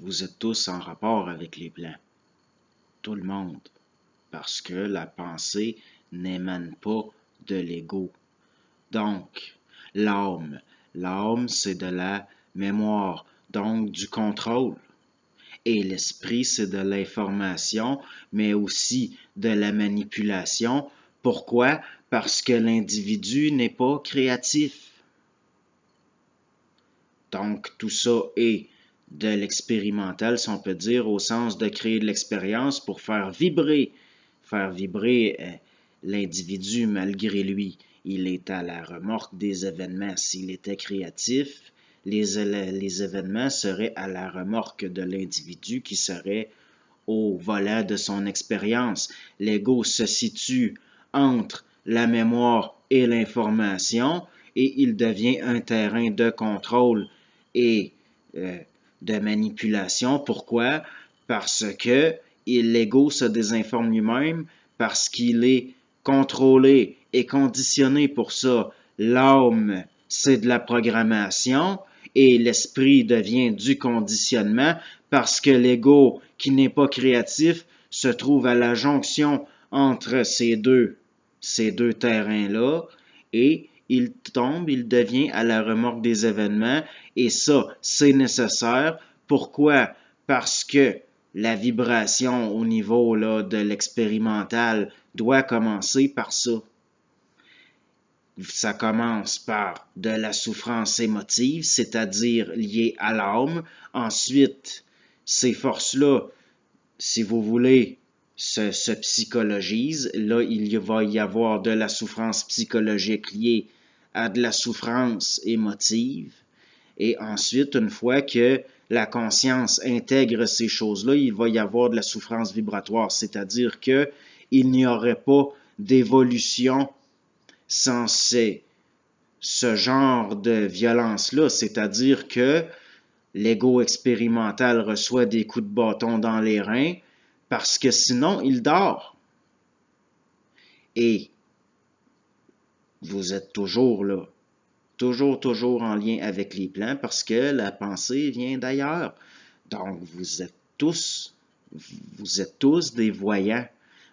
vous êtes tous en rapport avec les plans. Tout le monde. Parce que la pensée n'émane pas de l'ego. Donc, l'âme, c'est de la mémoire, donc du contrôle. Et l'esprit, c'est de l'information, mais aussi de la manipulation. Pourquoi? Parce que l'individu n'est pas créatif. Donc, tout ça est de l'expérimental, si on peut dire, au sens de créer de l'expérience pour faire vibrer l'individu malgré lui. Il est à la remorque des événements. S'il était créatif, les événements seraient à la remorque de l'individu qui serait au volant de son expérience. L'ego se situe entre la mémoire et l'information et il devient un terrain de contrôle et de manipulation. Pourquoi? Parce que l'ego se désinforme lui-même, parce qu'il est contrôlé et conditionné pour ça. L'âme, c'est de la programmation et l'esprit devient du conditionnement parce que l'ego, qui n'est pas créatif, se trouve à la jonction entre ces deux terrains-là et il tombe, il devient à la remorque des événements et ça, c'est nécessaire. Pourquoi? Parce que la vibration au niveau là, de l'expérimental doit commencer par ça. Ça commence par de la souffrance émotive, c'est-à-dire liée à l'âme. Ensuite, ces forces-là, si vous voulez, se psychologisent. Là, il va y avoir de la souffrance psychologique liée à de la souffrance émotive. Et ensuite, une fois que la conscience intègre ces choses-là, il va y avoir de la souffrance vibratoire, c'est-à-dire qu'il n'y aurait pas d'évolution sans ce genre de violence-là, c'est-à-dire que l'ego expérimental reçoit des coups de bâton dans les reins parce que sinon, il dort. Et vous êtes toujours là, toujours en lien avec les plans parce que la pensée vient d'ailleurs. Donc, vous êtes tous des voyants.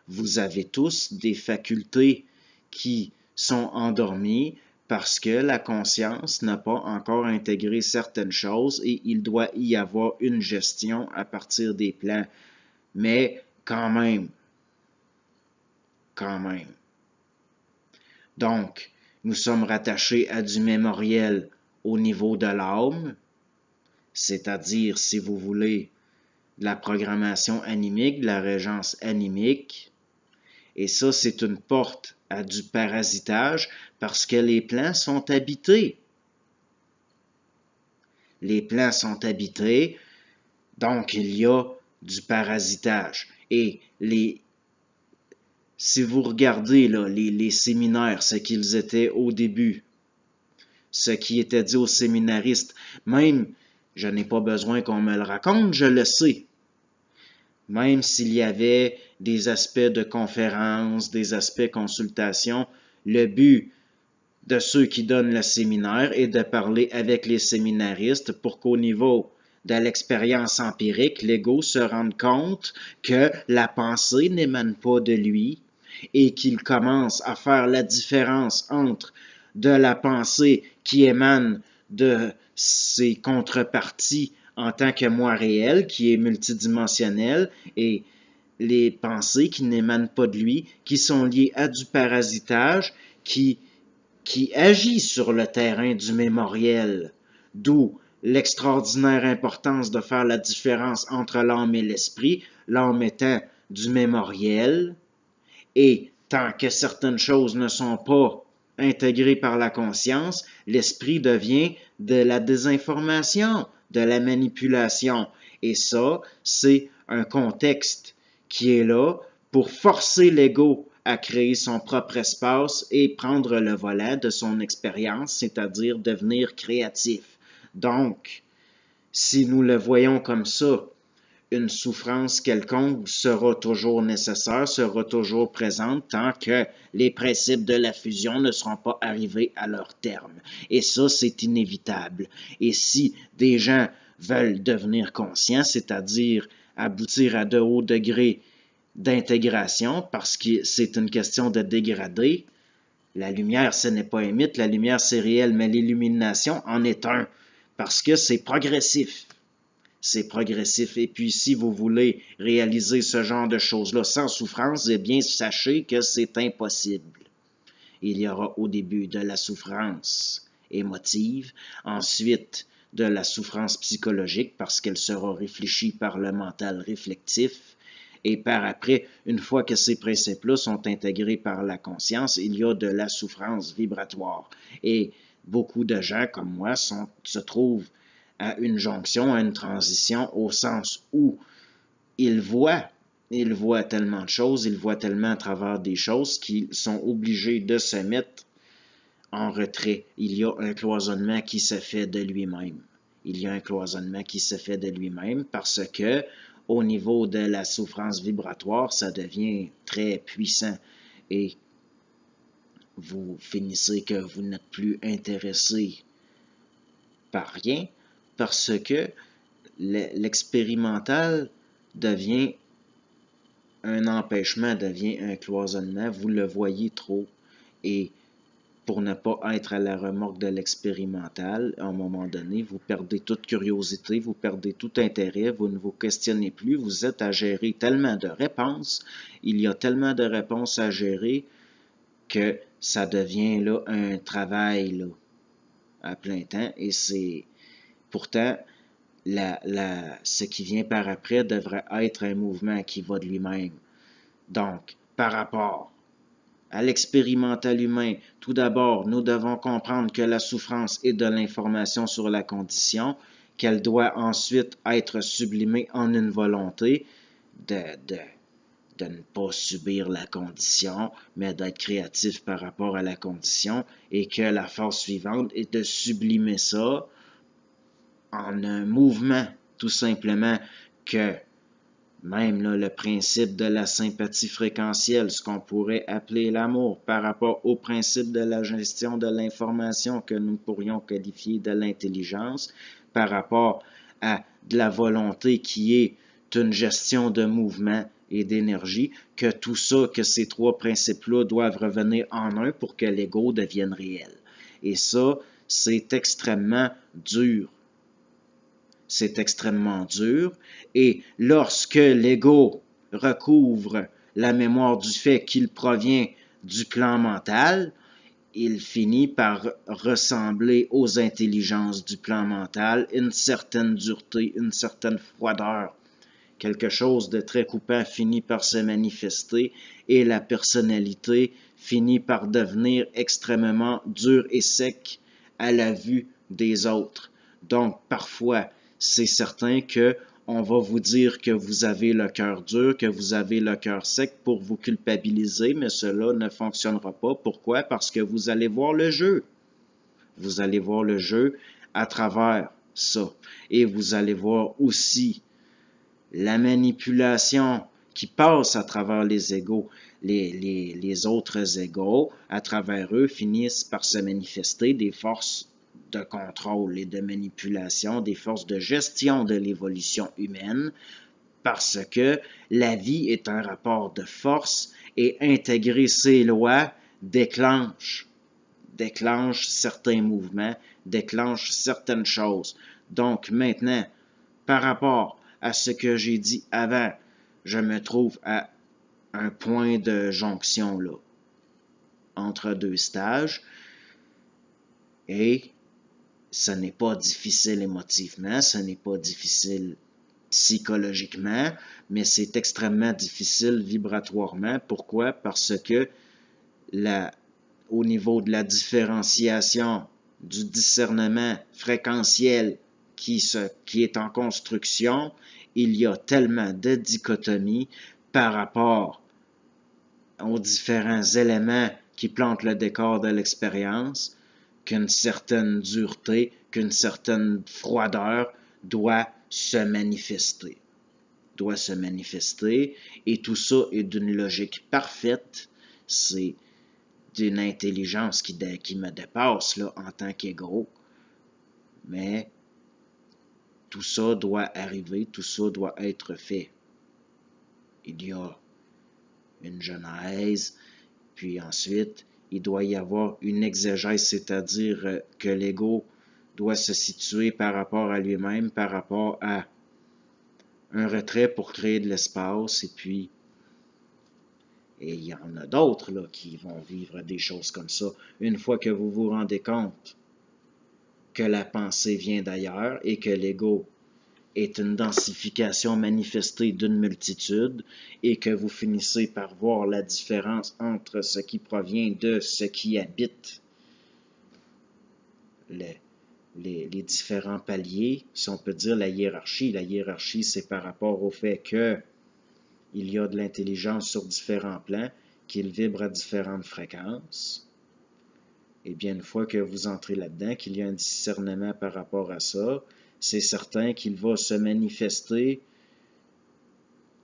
Vous avez tous des facultés qui sont endormies parce que la conscience n'a pas encore intégré certaines choses et il doit y avoir une gestion à partir des plans. Mais quand même. Donc, nous sommes rattachés à du mémoriel au niveau de l'âme, c'est-à-dire, si vous voulez, de la programmation animique, de la régence animique. Et ça, c'est une porte à du parasitage parce que les plans sont habités. Les plans sont habités, donc il y a du parasitage. Et si vous regardez là, les séminaires, ce qu'ils étaient au début, ce qui était dit aux séminaristes, même, je n'ai pas besoin qu'on me le raconte, je le sais. Même s'il y avait des aspects de conférence, des aspects consultation, le but de ceux qui donnent le séminaire est de parler avec les séminaristes pour qu'au niveau de l'expérience empirique, l'ego se rende compte que la pensée n'émane pas de lui et qu'il commence à faire la différence entre de la pensée qui émane de ses contreparties en tant que moi réel, qui est multidimensionnel, et les pensées qui n'émanent pas de lui, qui sont liées à du parasitage, qui agit sur le terrain du mémoriel, d'où l'extraordinaire importance de faire la différence entre l'âme et l'esprit, l'âme étant du mémoriel, et tant que certaines choses ne sont pas intégrées par la conscience, l'esprit devient de la désinformation, de la manipulation. Et ça, c'est un contexte qui est là pour forcer l'ego à créer son propre espace et prendre le volant de son expérience, c'est-à-dire devenir créatif. Donc, si nous le voyons comme ça, une souffrance quelconque sera toujours nécessaire, sera toujours présente tant que les principes de la fusion ne seront pas arrivés à leur terme. Et ça, c'est inévitable. Et si des gens veulent devenir conscients, c'est-à-dire aboutir à de hauts degrés d'intégration, parce que c'est une question de dégradé. La lumière, ce n'est pas un mythe, la lumière, c'est réel, mais l'illumination en est un, parce que c'est progressif. C'est progressif. Et puis, si vous voulez réaliser ce genre de choses-là sans souffrance, eh bien, sachez que c'est impossible. Il y aura au début de la souffrance émotive, ensuite de la souffrance psychologique parce qu'elle sera réfléchie par le mental réflectif, et par après, une fois que ces principes-là sont intégrés par la conscience, il y a de la souffrance vibratoire. Et beaucoup de gens comme moi se trouvent à une jonction, à une transition, au sens où ils voient tellement de choses, ils voient tellement à travers des choses qu'ils sont obligés de se mettre en retrait. Il y a un cloisonnement qui se fait de lui-même. Il y a un cloisonnement qui se fait de lui-même parce que, au niveau de la souffrance vibratoire, ça devient très puissant et vous finissez que vous n'êtes plus intéressé par rien parce que l'expérimental devient un empêchement, devient un cloisonnement. Vous le voyez trop et pour ne pas être à la remorque de l'expérimental, à un moment donné, vous perdez toute curiosité, vous perdez tout intérêt, vous ne vous questionnez plus, vous êtes à gérer tellement de réponses, il y a tellement de réponses à gérer que ça devient là un travail là, à plein temps et c'est pourtant ce qui vient par après devrait être un mouvement qui va de lui-même. Donc, par rapport à l'expérimental humain, tout d'abord, nous devons comprendre que la souffrance est de l'information sur la condition, qu'elle doit ensuite être sublimée en une volonté de, de, de ne pas subir la condition, mais d'être créatif par rapport à la condition, et que la phase suivante est de sublimer ça en un mouvement, tout simplement, que même là, le principe de la sympathie fréquentielle, ce qu'on pourrait appeler l'amour, par rapport au principe de la gestion de l'information que nous pourrions qualifier de l'intelligence, par rapport à de la volonté qui est une gestion de mouvement et d'énergie, que tout ça, que ces trois principes-là doivent revenir en un pour que l'ego devienne réel. Et ça, c'est extrêmement dur. C'est extrêmement dur. Et lorsque l'ego recouvre la mémoire du fait qu'il provient du plan mental, il finit par ressembler aux intelligences du plan mental, une certaine dureté, une certaine froideur. Quelque chose de très coupant finit par se manifester et la personnalité finit par devenir extrêmement dure et sec à la vue des autres. Donc, parfois, c'est certain que on va vous dire que vous avez le cœur dur, que vous avez le cœur sec pour vous culpabiliser, mais cela ne fonctionnera pas. Pourquoi? Parce que vous allez voir le jeu. Vous allez voir le jeu à travers ça. Et vous allez voir aussi la manipulation qui passe à travers les égos. Les autres égos, à travers eux, finissent par se manifester des forces de contrôle et de manipulation, des forces de gestion de l'évolution humaine, parce que la vie est un rapport de force et intégrer ces lois déclenche certains mouvements, déclenche certaines choses. Donc maintenant, par rapport à ce que j'ai dit avant, je me trouve à un point de jonction là, entre deux stages, et ce n'est pas difficile émotivement, ce n'est pas difficile psychologiquement, mais c'est extrêmement difficile vibratoirement. Pourquoi? Parce que au niveau de la différenciation, du discernement fréquentiel qui est en construction, il y a tellement de dichotomies par rapport aux différents éléments qui plantent le décor de l'expérience qu'une certaine dureté, qu'une certaine froideur doit se manifester. Et tout ça est d'une logique parfaite. C'est d'une intelligence qui me dépasse là, en tant qu'ego. Mais Tout ça doit arriver, tout ça doit être fait. Il y a une genèse, puis ensuite, il doit y avoir une exégèse, c'est-à-dire que l'ego doit se situer par rapport à lui-même, par rapport à un retrait pour créer de l'espace, et il y en a d'autres là, qui vont vivre des choses comme ça. Une fois que vous vous rendez compte que la pensée vient d'ailleurs et que l'ego est une densification manifestée d'une multitude et que vous finissez par voir la différence entre ce qui provient de ce qui habite les différents paliers, si on peut dire la hiérarchie. La hiérarchie, c'est par rapport au fait que il y a de l'intelligence sur différents plans, qu'il vibre à différentes fréquences. Et bien, une fois que vous entrez là-dedans, qu'il y a un discernement par rapport à ça, c'est certain qu'il va se manifester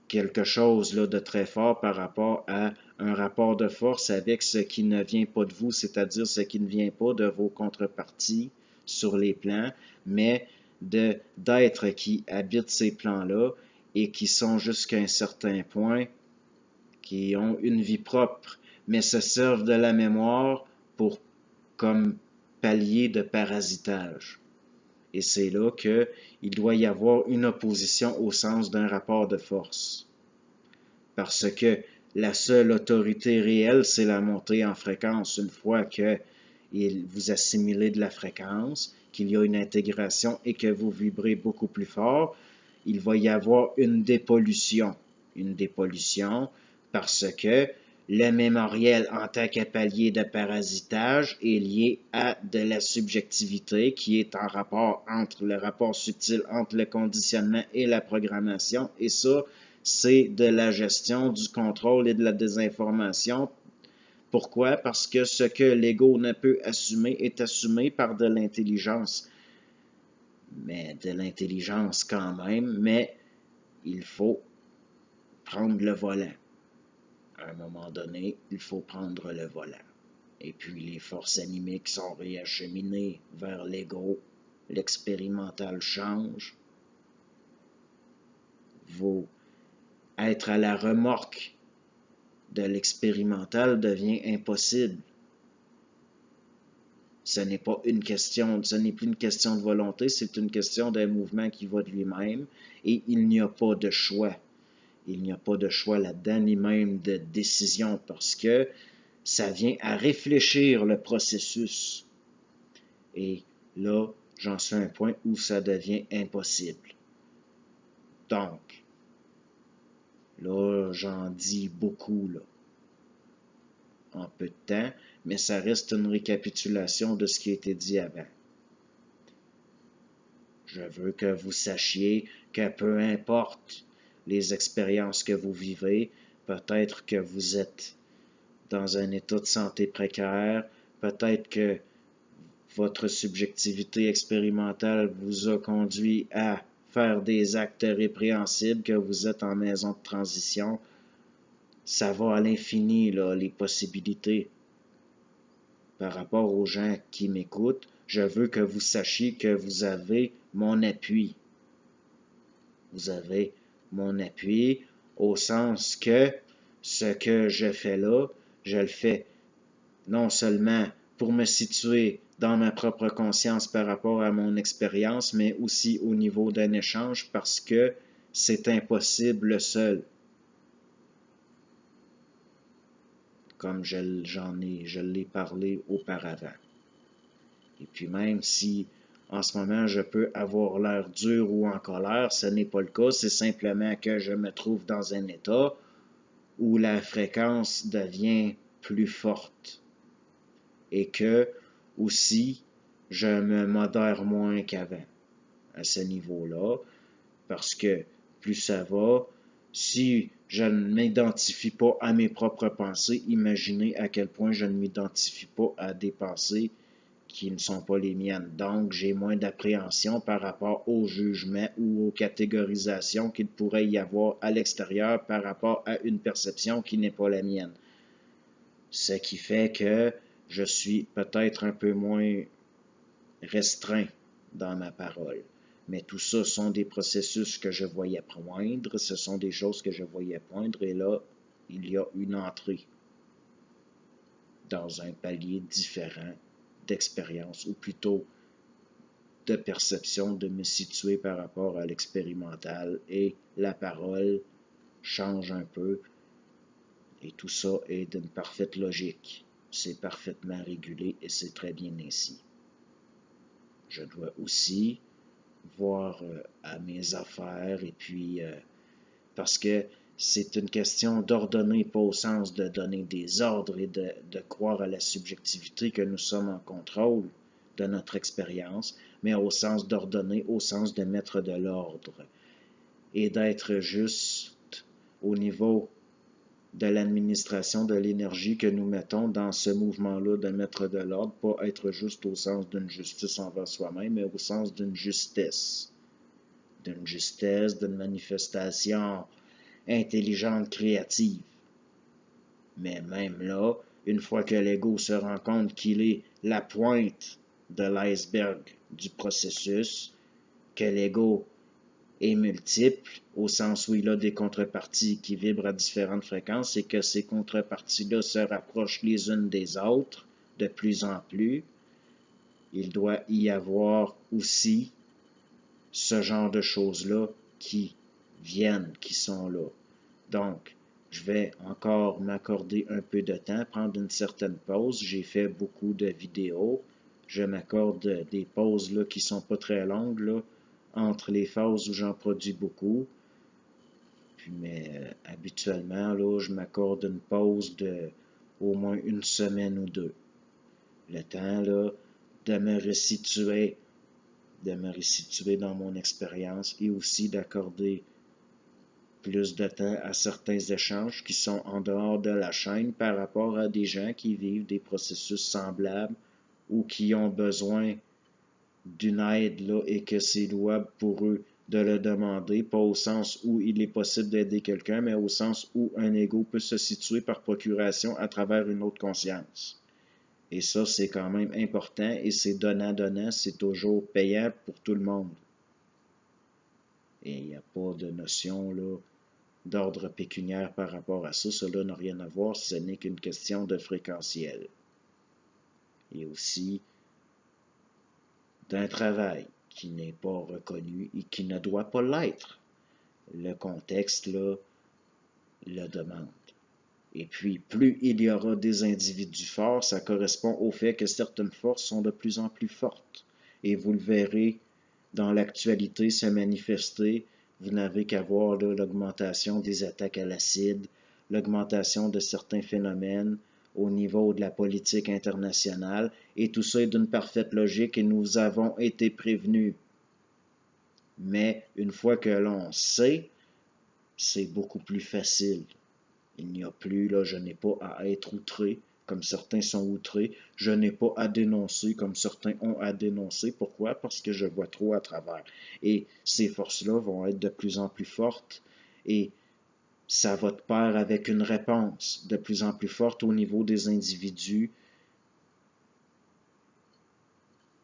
quelque chose là, de très fort par rapport à un rapport de force avec ce qui ne vient pas de vous, c'est-à-dire ce qui ne vient pas de vos contreparties sur les plans, mais d'êtres qui habitent ces plans-là et qui sont jusqu'à un certain point, qui ont une vie propre, mais se servent de la mémoire pour comme palier de parasitage. Et c'est là qu'il doit y avoir une opposition au sens d'un rapport de force. Parce que la seule autorité réelle, c'est la montée en fréquence. Une fois que vous assimilez de la fréquence, qu'il y a une intégration et que vous vibrez beaucoup plus fort, il va y avoir une dépollution. Une dépollution parce que le mémoriel en tant que palier de parasitage est lié à de la subjectivité qui est en rapport entre le rapport subtil entre le conditionnement et la programmation. Et ça, c'est de la gestion, du contrôle et de la désinformation. Pourquoi? Parce que ce que l'ego ne peut assumer est assumé par de l'intelligence. Mais de l'intelligence quand même, mais il faut prendre le volant. À un moment donné, il faut prendre le volant. Et puis les forces animiques sont réacheminées vers l'ego. L'expérimental change. Être à la remorque de l'expérimental devient impossible. Ce n'est plus une question de volonté, c'est une question d'un mouvement qui va de lui-même et il n'y a pas de choix. Il n'y a pas de choix là-dedans, ni même de décision, parce que ça vient à réfléchir le processus. Et là, j'en suis à un point où ça devient impossible. Donc, là, j'en dis beaucoup, là, en peu de temps, mais ça reste une récapitulation de ce qui a été dit avant. Je veux que vous sachiez que peu importe les expériences que vous vivez, peut-être que vous êtes dans un état de santé précaire, peut-être que votre subjectivité expérimentale vous a conduit à faire des actes répréhensibles, que vous êtes en maison de transition. Ça va à l'infini, là, les possibilités. Par rapport aux gens qui m'écoutent, je veux que vous sachiez que vous avez mon appui. Vous avez mon appui au sens que ce que je fais là, je le fais non seulement pour me situer dans ma propre conscience par rapport à mon expérience, mais aussi au niveau d'un échange parce que c'est impossible seul. Comme je l'ai parlé auparavant. Et puis même si en ce moment je peux avoir l'air dur ou en colère, ce n'est pas le cas, c'est simplement que je me trouve dans un état où la fréquence devient plus forte et que aussi je me modère moins qu'avant à ce niveau-là parce que plus ça va, si je ne m'identifie pas à mes propres pensées, imaginez à quel point je ne m'identifie pas à des pensées qui ne sont pas les miennes. Donc, j'ai moins d'appréhension par rapport au jugement ou aux catégorisations qu'il pourrait y avoir à l'extérieur par rapport à une perception qui n'est pas la mienne. Ce qui fait que je suis peut-être un peu moins restreint dans ma parole. Mais tout ça sont des processus que je voyais poindre, ce sont des choses que je voyais poindre, et là, il y a une entrée dans un palier différent d'expérience, ou plutôt de perception, de me situer par rapport à l'expérimental, et la parole change un peu, et tout ça est d'une parfaite logique. C'est parfaitement régulé et c'est très bien ainsi. Je dois aussi voir à mes affaires et puis parce que c'est une question d'ordonner, pas au sens de donner des ordres et de croire à la subjectivité que nous sommes en contrôle de notre expérience, mais au sens d'ordonner, au sens de mettre de l'ordre et d'être juste au niveau de l'administration de l'énergie que nous mettons dans ce mouvement-là de mettre de l'ordre, pas être juste au sens d'une justice envers soi-même, mais au sens d'une justesse, d'une manifestation intelligente, créative. Mais même là, une fois que l'ego se rend compte qu'il est la pointe de l'iceberg du processus, que l'ego est multiple, au sens où il a des contreparties qui vibrent à différentes fréquences et que ces contreparties-là se rapprochent les unes des autres de plus en plus, il doit y avoir aussi ce genre de choses-là qui viennent, qui sont là. Donc, je vais encore m'accorder un peu de temps, prendre une certaine pause. J'ai fait beaucoup de vidéos. Je m'accorde des pauses là, qui sont pas très longues là, entre les phases où j'en produis beaucoup. Puis, mais habituellement, là, je m'accorde une pause de au moins une semaine ou deux. Le temps là, de me resituer dans mon expérience et aussi d'accorder plus de temps à certains échanges qui sont en dehors de la chaîne par rapport à des gens qui vivent des processus semblables ou qui ont besoin d'une aide là, et que c'est louable pour eux de le demander, pas au sens où il est possible d'aider quelqu'un, mais au sens où un ego peut se situer par procuration à travers une autre conscience. Et ça, c'est quand même important et c'est donnant-donnant, c'est toujours payant pour tout le monde. Et il n'y a pas de notion là, d'ordre pécuniaire par rapport à ça. Cela n'a rien à voir, ce n'est qu'une question de fréquentiel. Et aussi d'un travail qui n'est pas reconnu et qui ne doit pas l'être. Le contexte, là, le demande. Et puis, plus il y aura des individus forts, ça correspond au fait que certaines forces sont de plus en plus fortes. Et vous le verrez dans l'actualité se manifester. Vous n'avez qu'à voir l'augmentation des attaques à l'acide, l'augmentation de certains phénomènes au niveau de la politique internationale, et tout ça est d'une parfaite logique et nous avons été prévenus. Mais une fois que l'on sait, c'est beaucoup plus facile. Il n'y a plus, là, je n'ai pas à être outré, comme certains sont outrés. Je n'ai pas à dénoncer, comme certains ont à dénoncer. Pourquoi? Parce que je vois trop à travers. Et ces forces-là vont être de plus en plus fortes et ça va de pair avec une réponse de plus en plus forte au niveau des individus.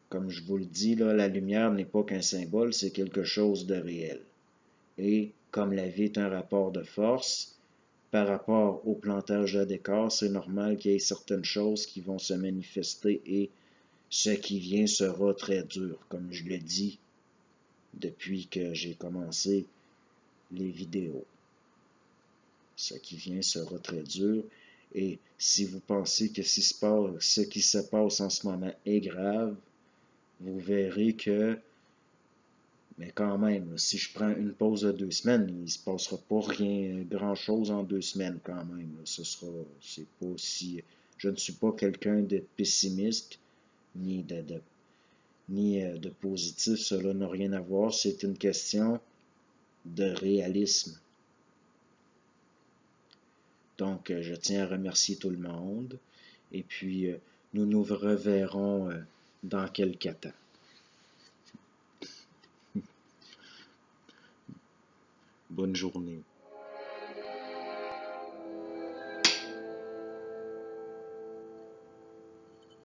Comme je vous le dis, là, la lumière n'est pas qu'un symbole, c'est quelque chose de réel. Et comme la vie est un rapport de force, par rapport au plantage de décor, c'est normal qu'il y ait certaines choses qui vont se manifester et ce qui vient sera très dur, comme je le dis depuis que j'ai commencé les vidéos. Ce qui vient sera très dur et si vous pensez que ce qui se passe en ce moment est grave, vous verrez que mais quand même, si je prends une pause de 2 semaines, il ne se passera pas rien, grand-chose en 2 semaines quand même. C'est pas si... Je ne suis pas quelqu'un de pessimiste, ni de positif, cela n'a rien à voir. C'est une question de réalisme. Donc, je tiens à remercier tout le monde. Et puis, nous nous reverrons dans quelques temps. Bonne journée.